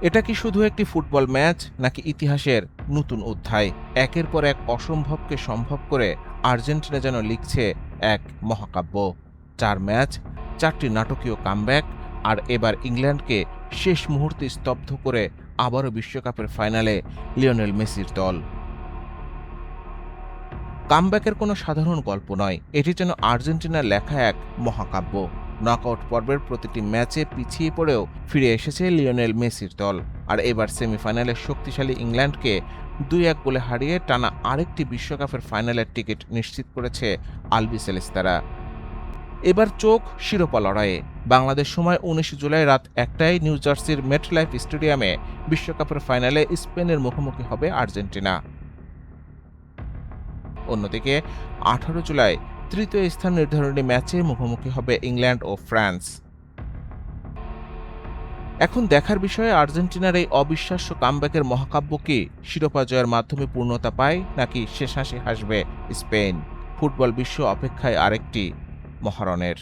এটা কি শুধু একটি ফুটবল ম্যাচ নাকি ইতিহাসের নতুন অধ্যায়? একের পর এক অসম্ভবকে সম্ভব করে আর্জেন্টিনা যেন লিখছে এক মহাকাব্য। ৪ ম্যাচ, ৪টি নাটকীয় কামব্যাক, আর এবার ইংল্যান্ডকে শেষ মুহূর্তে স্তব্ধ করে আবারও বিশ্বকাপের ফাইনালে লিওনেল মেসির দল। কামব্যাকের কোনো সাধারণ গল্প নয়, এটি যেন আর্জেন্টিনার লেখা এক মহাকাব্য। নকআউট পর্বের প্রতিটি ম্যাচে পিছিয়ে পড়েও ফিরে এসেছে লিওনেল মেসির দল, আর এবার সেমিফাইনালে শক্তিশালী ইংল্যান্ডকে ২-১ গোলে হারিয়ে টানা আরেকটি বিশ্বকাপের ফাইনালের টিকিট নিশ্চিত করেছে আলবিসেলেস্তারা। এবার চোখ শিরোপা লড়াইয়ে। বাংলাদেশ সময় ১৯ জুলাই রাত ১টায় নিউ জার্সির মেটলাইফ স্টেডিয়ামে বিশ্বকাপের ফাইনালে স্পেনের মুখোমুখি হবে আর্জেন্টিনা। অন্যদিকে ১৮ জুলাই তৃতীয় স্থান নির্ধারণী ম্যাচে মুখোমুখি হবে ইংল্যান্ড ও ফ্রান্স। এখন দেখার বিষয়ে আর্জেন্টিনার এই অবিশ্বাস্য কামব্যাকের মহাকাব্য কি শিরোপা জয়ের মাধ্যমে পূর্ণতা পায় নাকি শেষ হাসি হাসবে স্পেন? ফুটবল বিশ্ব অপেক্ষায় আরেকটি মহারণের।